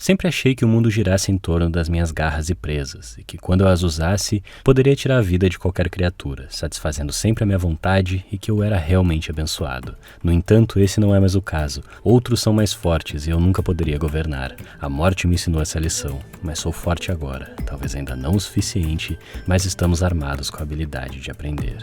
Sempre achei que o mundo girasse em torno das minhas garras e presas, e que quando eu as usasse, poderia tirar a vida de qualquer criatura, satisfazendo sempre a minha vontade e que eu era realmente abençoado. No entanto, esse não é mais o caso. Outros são mais fortes e eu nunca poderia governar. A morte me ensinou essa lição, mas sou forte agora. Talvez ainda não o suficiente, mas estamos armados com a habilidade de aprender.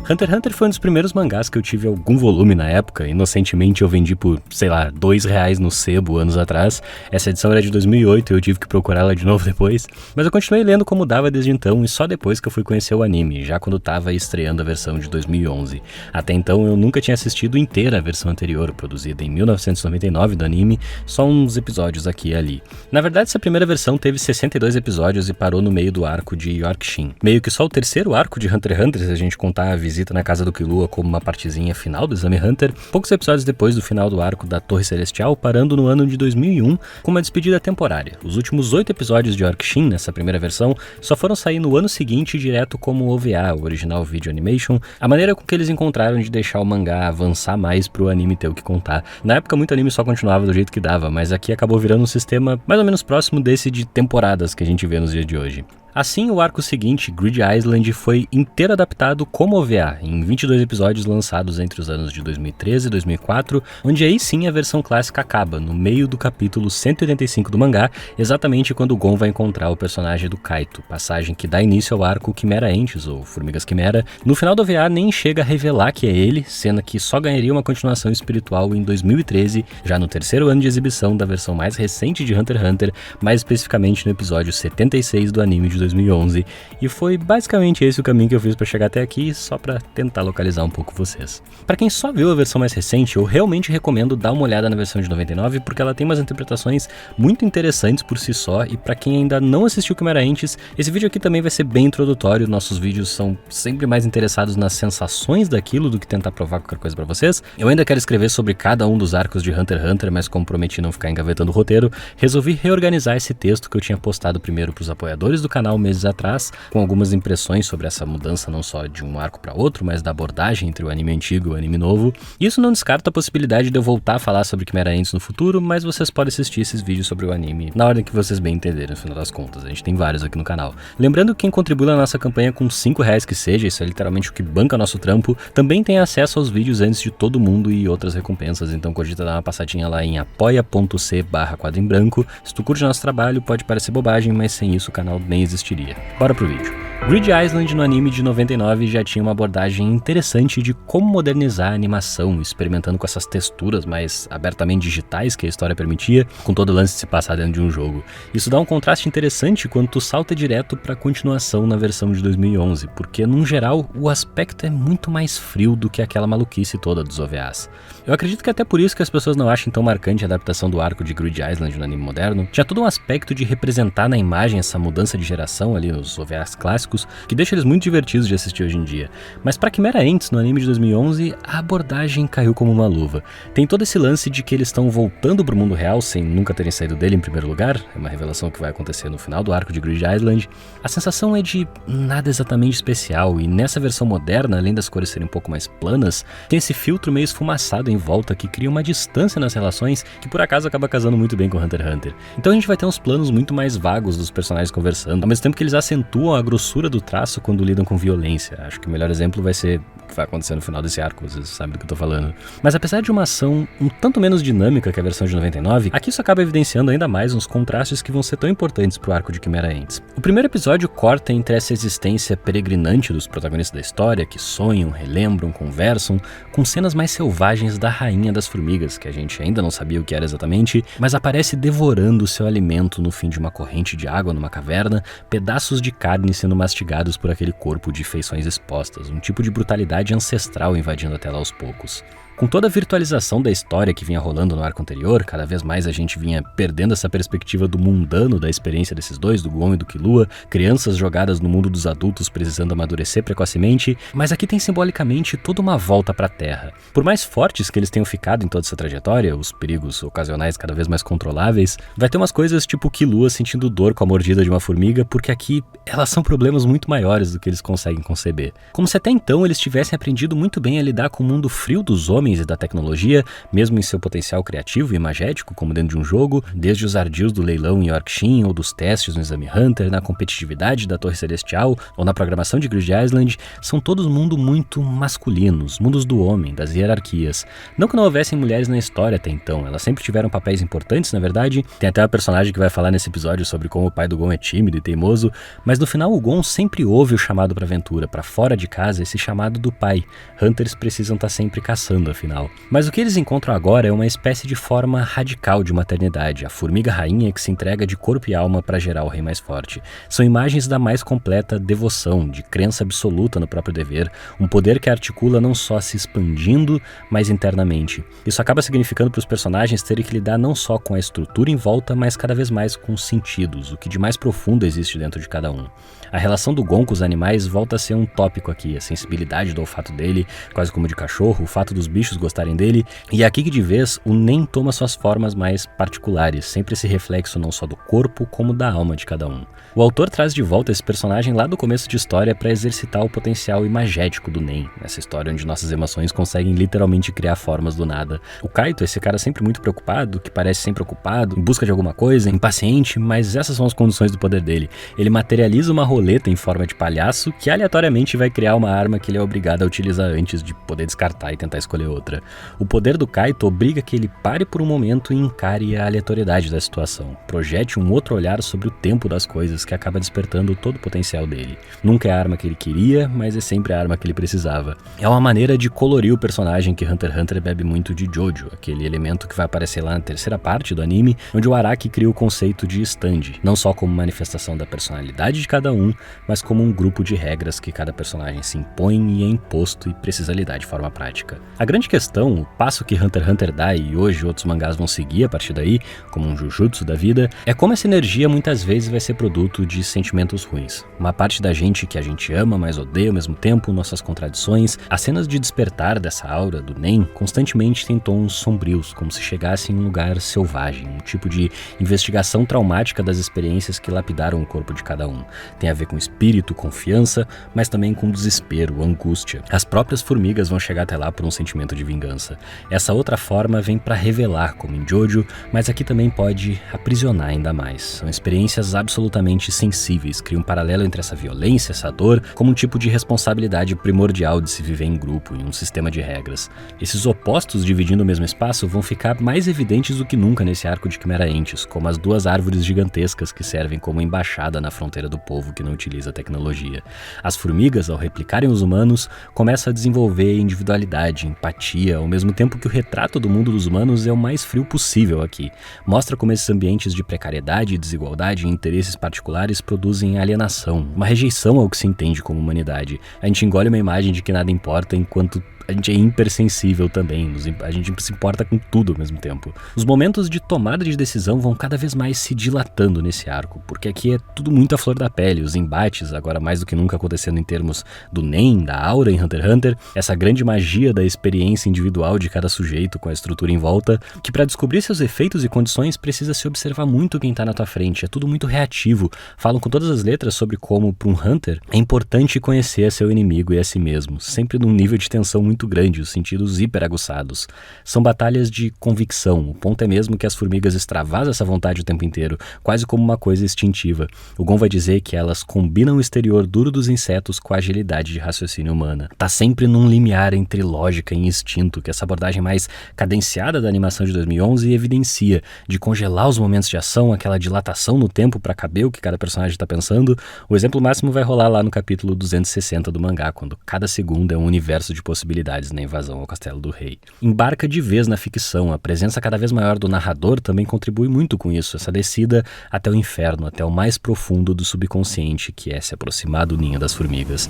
Hunter x Hunter foi um dos primeiros mangás que eu tive algum volume na época. Inocentemente eu vendi por, sei lá, R$2 no sebo anos atrás. Essa edição era de 2008 e eu tive que procurar ela de novo depois. Mas eu continuei lendo como dava desde então e só depois que eu fui conhecer o anime, já quando estava estreando a versão de 2011. Até então eu nunca tinha assistido inteira a versão anterior, produzida em 1999 do anime, só uns episódios aqui e ali. Na verdade, essa primeira versão teve 62 episódios e parou no meio do arco de Yorkshin. Meio que só o terceiro arco de Hunter x Hunter, se a gente contar a visita na casa do Killua como uma partezinha final do Exame Hunter, poucos episódios depois do final do arco da Torre Celestial, parando no ano de 2001 com uma despedida temporária. Os últimos 8 episódios de Yorkshin, nessa primeira versão, só foram sair no ano seguinte direto como OVA, o Original Video Animation, a maneira com que eles encontraram de deixar o mangá avançar mais pro anime ter o que contar. Na época muito anime só continuava do jeito que dava, mas aqui acabou virando um sistema mais ou menos próximo desse de temporadas que a gente vê nos dias de hoje. Assim, o arco seguinte, Grid Island, foi inteiro adaptado como OVA, em 22 episódios lançados entre os anos de 2013 e 2004, onde aí sim a versão clássica acaba, no meio do capítulo 185 do mangá, exatamente quando o Gon vai encontrar o personagem do Kaito, passagem que dá início ao arco Chimera Ants, ou Formigas Quimera. No final do OVA nem chega a revelar que é ele, cena que só ganharia uma continuação espiritual em 2013, já no terceiro ano de exibição da versão mais recente de Hunter x Hunter, mais especificamente no episódio 76 do anime de 2011, e foi basicamente esse o caminho que eu fiz para chegar até aqui, só para tentar localizar um pouco vocês. Para quem só viu a versão mais recente, eu realmente recomendo dar uma olhada na versão de 99, porque ela tem umas interpretações muito interessantes por si só, e para quem ainda não assistiu Chimera Ants, esse vídeo aqui também vai ser bem introdutório. Nossos vídeos são sempre mais interessados nas sensações daquilo do que tentar provar qualquer coisa para vocês. Eu ainda quero escrever sobre cada um dos arcos de Hunter x Hunter, mas como prometi não ficar engavetando o roteiro, resolvi reorganizar esse texto que eu tinha postado primeiro para os apoiadores do canal meses atrás, com algumas impressões sobre essa mudança não só de um arco para outro, mas da abordagem entre o anime antigo e o anime novo. Isso não descarta a possibilidade de eu voltar a falar sobre Chimera Ants no futuro, mas vocês podem assistir esses vídeos sobre o anime na ordem que vocês bem entenderem, no final das contas. A gente tem vários aqui no canal. Lembrando que quem contribui na nossa campanha com R$5 que seja, isso é literalmente o que banca nosso trampo, também tem acesso aos vídeos antes de todo mundo e outras recompensas, então cogita dar uma passadinha lá em apoia.c/quadro em branco. Se tu curte nosso trabalho, pode parecer bobagem, mas sem isso o canal nem existiria. Bora pro vídeo. Grid Island no anime de 99 já tinha uma abordagem interessante de como modernizar a animação, experimentando com essas texturas mais abertamente digitais que a história permitia, com todo o lance de se passar dentro de um jogo. Isso dá um contraste interessante quando tu salta direto para a continuação na versão de 2011, porque num geral o aspecto é muito mais frio do que aquela maluquice toda dos OVAs. Eu acredito que até por isso que as pessoas não acham tão marcante a adaptação do arco de Grid Island no anime moderno. Tinha todo um aspecto de representar na imagem essa mudança de geração ali nos OVAs clássicos, que deixa eles muito divertidos de assistir hoje em dia. Mas para Chimera Ants, no anime de 2011, a abordagem caiu como uma luva. Tem todo esse lance de que eles estão voltando pro mundo real sem nunca terem saído dele em primeiro lugar, é uma revelação que vai acontecer no final do arco de Grid Island. A sensação é de nada exatamente especial, e nessa versão moderna, além das cores serem um pouco mais planas, tem esse filtro meio esfumaçado em volta que cria uma distância nas relações que por acaso acaba casando muito bem com Hunter x Hunter. Então a gente vai ter uns planos muito mais vagos dos personagens conversando, ao mesmo tempo que eles acentuam a grossura do traço quando lidam com violência. Acho que o melhor exemplo vai ser o que vai acontecer no final desse arco, vocês sabem do que eu tô falando. Mas apesar de uma ação um tanto menos dinâmica que a versão de 99, aqui isso acaba evidenciando ainda mais uns contrastes que vão ser tão importantes pro arco de Chimera Ants. O primeiro episódio corta entre essa existência peregrinante dos protagonistas da história, que sonham, relembram, conversam, com cenas mais selvagens da rainha das formigas, que a gente ainda não sabia o que era exatamente, mas aparece devorando seu alimento no fim de uma corrente de água numa caverna, pedaços de carne sendo mastigados por aquele corpo de feições expostas, um tipo de brutalidade ancestral invadindo a tela aos poucos. Com toda a virtualização da história que vinha rolando no arco anterior, cada vez mais a gente vinha perdendo essa perspectiva do mundano da experiência desses dois, do Gon e do Killua, crianças jogadas no mundo dos adultos precisando amadurecer precocemente, mas aqui tem simbolicamente toda uma volta para a Terra. Por mais fortes que eles tenham ficado em toda essa trajetória, os perigos ocasionais cada vez mais controláveis, vai ter umas coisas tipo Killua sentindo dor com a mordida de uma formiga, porque aqui elas são problemas muito maiores do que eles conseguem conceber. Como se até então eles tivessem parecem aprendido muito bem a lidar com o mundo frio dos homens e da tecnologia, mesmo em seu potencial criativo e imagético, como dentro de um jogo, desde os ardios do leilão em Yorkshire ou dos testes no Exame Hunter, na competitividade da Torre Celestial ou na programação de Grid Island, são todos mundos muito masculinos, mundos do homem, das hierarquias. Não que não houvessem mulheres na história até então, elas sempre tiveram papéis importantes, na verdade. Tem até uma personagem que vai falar nesse episódio sobre como o pai do Gon é tímido e teimoso, mas no final o Gon sempre ouve o chamado pra aventura, pra fora de casa, esse chamado do pai. Hunters precisam estar sempre caçando, afinal. Mas o que eles encontram agora é uma espécie de forma radical de maternidade, a formiga rainha que se entrega de corpo e alma para gerar o rei mais forte. São imagens da mais completa devoção, de crença absoluta no próprio dever, um poder que articula não só se expandindo, mas internamente. Isso acaba significando para os personagens terem que lidar não só com a estrutura em volta, mas cada vez mais com os sentidos, o que de mais profundo existe dentro de cada um. A relação do Gon com os animais volta a ser um tópico aqui, a sensibilidade do olfato dele, quase como de cachorro, o fato dos bichos gostarem dele, e é aqui que de vez o Nen toma suas formas mais particulares, sempre esse reflexo não só do corpo, como da alma de cada um. O autor traz de volta esse personagem lá do começo de história para exercitar o potencial imagético do Nen, nessa história onde nossas emoções conseguem literalmente criar formas do nada. O Kaito, esse cara sempre muito preocupado, que parece sempre ocupado, em busca de alguma coisa, impaciente, mas essas são as condições do poder dele. Ele materializa uma roleta em forma de palhaço que aleatoriamente vai criar uma arma que ele é obrigado a utilizar antes de poder descartar e tentar escolher outra. O poder do Kaito obriga que ele pare por um momento e encare a aleatoriedade da situação, projete um outro olhar sobre o tempo das coisas que acaba despertando todo o potencial dele. Nunca é a arma que ele queria, mas é sempre a arma que ele precisava. É uma maneira de colorir o personagem que Hunter x Hunter bebe muito de Jojo, aquele elemento que vai aparecer lá na terceira parte do anime, onde o Araki cria o conceito de stand, não só como manifestação da personalidade de cada um, mas como um grupo de regras que cada personagem se impõe e é imposto e precisa lidar de forma prática. A grande questão, o passo que Hunter x Hunter dá e hoje outros mangás vão seguir a partir daí, como um Jujutsu da vida, é como essa energia muitas vezes vai ser produto de sentimentos ruins. Uma parte da gente que a gente ama, mas odeia ao mesmo tempo, nossas contradições, as cenas de despertar dessa aura do Nen constantemente têm tons sombrios, como se chegasse em um lugar selvagem, um tipo de investigação traumática das experiências que lapidaram o corpo de cada um. Tem a ver com espírito, confiança, mas também com desespero, angústia. As próprias formigas vão chegar até lá por um sentimento de vingança. Essa outra forma vem para revelar, como em Jojo, mas aqui também pode aprisionar ainda mais. São experiências absolutamente sensíveis, criam um paralelo entre essa violência, essa dor, como um tipo de responsabilidade primordial de se viver em grupo, em um sistema de regras. Esses opostos dividindo o mesmo espaço vão ficar mais evidentes do que nunca nesse arco de Quimera Entes, como as duas árvores gigantescas que servem como embaixada na fronteira do povo que não utiliza tecnologia. As formigas, ao replicarem os humanos, começam a desenvolver individualidade, empatia, ao mesmo tempo que o retrato do mundo dos humanos é o mais frio possível aqui. Mostra como esses ambientes de precariedade, desigualdade e interesses particulares produzem alienação, uma rejeição ao que se entende como humanidade. A gente engole uma imagem de que nada importa enquanto a gente é hipersensível também, a gente se importa com tudo ao mesmo tempo. Os momentos de tomada de decisão vão cada vez mais se dilatando nesse arco, porque aqui é tudo muito à flor da pele, os embates, agora mais do que nunca acontecendo em termos do Nen, da aura em Hunter x Hunter, essa grande magia da experiência individual de cada sujeito com a estrutura em volta, que para descobrir seus efeitos e condições precisa se observar muito quem tá na tua frente, é tudo muito reativo, falam com todas as letras sobre como, para um Hunter, é importante conhecer seu inimigo e a si mesmo, sempre num nível de tensão muito grande, os sentidos hiperaguçados. São batalhas de convicção, o ponto é mesmo que as formigas extravasam essa vontade o tempo inteiro, quase como uma coisa instintiva. O Gon vai dizer que elas combinam o exterior duro dos insetos com a agilidade de raciocínio humana. Tá sempre num limiar entre lógica e instinto, que essa abordagem mais cadenciada da animação de 2011 evidencia, de congelar os momentos de ação, aquela dilatação no tempo para caber o que cada personagem tá pensando. O exemplo máximo vai rolar lá no capítulo 260 do mangá, quando cada segundo é um universo de possibilidades na invasão ao Castelo do Rei. Embarca de vez na ficção, a presença cada vez maior do narrador também contribui muito com isso, essa descida até o inferno, até o mais profundo do subconsciente, que é se aproximar do ninho das formigas.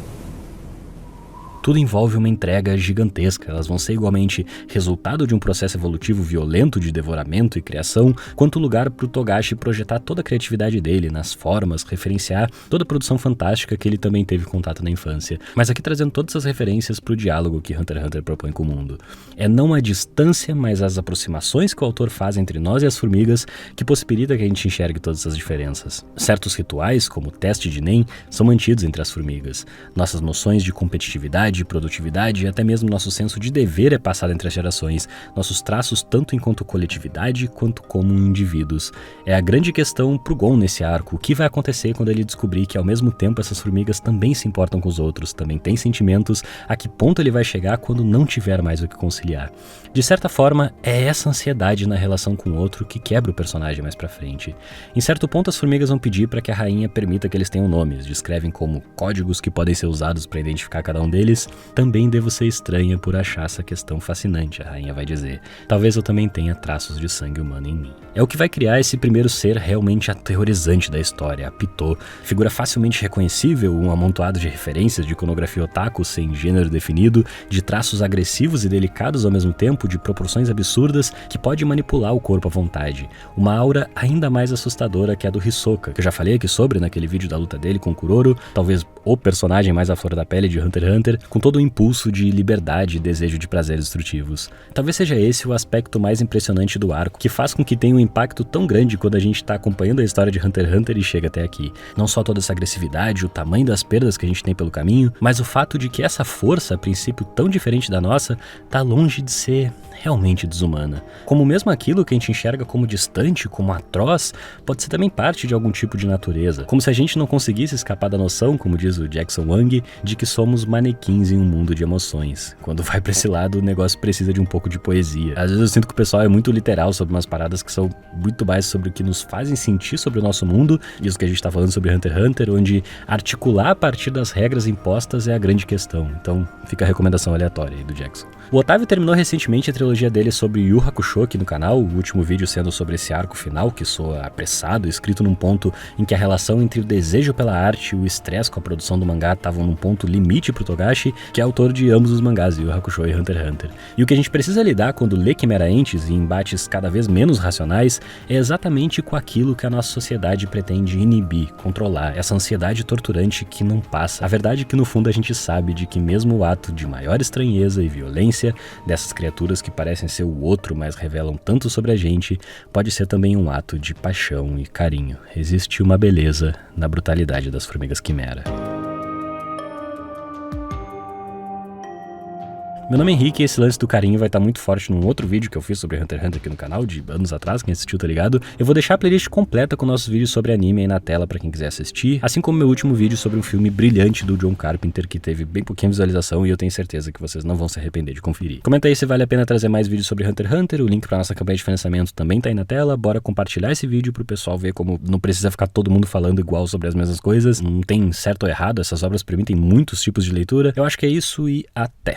Tudo envolve uma entrega gigantesca, elas vão ser igualmente resultado de um processo evolutivo violento de devoramento e criação, quanto lugar para o Togashi projetar toda a criatividade dele nas formas, referenciar toda a produção fantástica que ele também teve contato na infância. Mas aqui trazendo todas as referências para o diálogo que Hunter x Hunter propõe com o mundo. É não a distância, mas as aproximações que o autor faz entre nós e as formigas que possibilita que a gente enxergue todas essas diferenças. Certos rituais, como o teste de Nen, são mantidos entre as formigas. Nossas noções de competitividade criatividade, produtividade e até mesmo nosso senso de dever é passado entre as gerações, nossos traços tanto enquanto coletividade quanto como indivíduos. É a grande questão pro Gon nesse arco, o que vai acontecer quando ele descobrir que ao mesmo tempo essas formigas também se importam com os outros, também têm sentimentos, a que ponto ele vai chegar quando não tiver mais o que conciliar. De certa forma, é essa ansiedade na relação com o outro que quebra o personagem mais pra frente. Em certo ponto, as formigas vão pedir para que a rainha permita que eles tenham nomes, descrevem como códigos que podem ser usados para identificar cada um deles. Também devo ser estranha por achar essa questão fascinante, a rainha vai dizer. Talvez eu também tenha traços de sangue humano em mim. É o que vai criar esse primeiro ser realmente aterrorizante da história, a Pitou, figura facilmente reconhecível, um amontoado de referências de iconografia otaku sem gênero definido, de traços agressivos e delicados ao mesmo tempo, de proporções absurdas, que pode manipular o corpo à vontade. Uma aura ainda mais assustadora que a do Hisoka, que eu já falei aqui sobre naquele vídeo da luta dele com o Kuroro, talvez o personagem mais à flor da pele de Hunter x Hunter, com todo o impulso de liberdade e desejo de prazeres destrutivos. Talvez seja esse o aspecto mais impressionante do arco, que faz com que tenha um impacto tão grande quando a gente está acompanhando a história de Hunter x Hunter e chega até aqui. Não só toda essa agressividade, o tamanho das perdas que a gente tem pelo caminho, mas o fato de que essa força, a princípio tão diferente da nossa, tá longe de ser realmente desumana. Como mesmo aquilo que a gente enxerga como distante, como atroz, pode ser também parte de algum tipo de natureza. Como se a gente não conseguisse escapar da noção, como diz o Jackson Wang, de que somos manequins em um mundo de emoções. Quando vai pra esse lado, o negócio precisa de um pouco de poesia. Às vezes eu sinto que o pessoal é muito literal sobre umas paradas que são muito mais sobre o que nos fazem sentir sobre o nosso mundo, isso que a gente tá falando sobre Hunter x Hunter, onde articular a partir das regras impostas é a grande questão. Então fica a recomendação aleatória aí do Jackson. O Otávio terminou recentemente a trilogia dele sobre Yu Yu Hakusho aqui no canal, o último vídeo sendo sobre esse arco final, que soa apressado, escrito num ponto em que a relação entre o desejo pela arte e o estresse com a produção do mangá estavam num ponto limite pro Togashi, que é autor de ambos os mangás, Yu Yu Hakusho e Hunter x Hunter. E o que a gente precisa lidar quando lê Quimera Entes em embates cada vez menos racionais é exatamente com aquilo que a nossa sociedade pretende inibir, controlar, essa ansiedade torturante que não passa. A verdade é que no fundo a gente sabe de que mesmo o ato de maior estranheza e violência dessas criaturas que parecem ser o outro, mas revelam tanto sobre a gente, pode ser também um ato de paixão e carinho. Existe uma beleza na brutalidade das formigas quimera. Meu nome é Henrique e esse lance do carinho vai estar muito forte num outro vídeo que eu fiz sobre Hunter x Hunter aqui no canal, de anos atrás, quem assistiu tá ligado. Eu vou deixar a playlist completa com nossos vídeos sobre anime aí na tela pra quem quiser assistir, assim como meu último vídeo sobre um filme brilhante do John Carpenter, que teve bem pouquinha visualização e eu tenho certeza que vocês não vão se arrepender de conferir. Comenta aí se vale a pena trazer mais vídeos sobre Hunter x Hunter, o link pra nossa campanha de financiamento também tá aí na tela, bora compartilhar esse vídeo pro pessoal ver como não precisa ficar todo mundo falando igual sobre as mesmas coisas, não tem certo ou errado, essas obras permitem muitos tipos de leitura. Eu acho que é isso e até!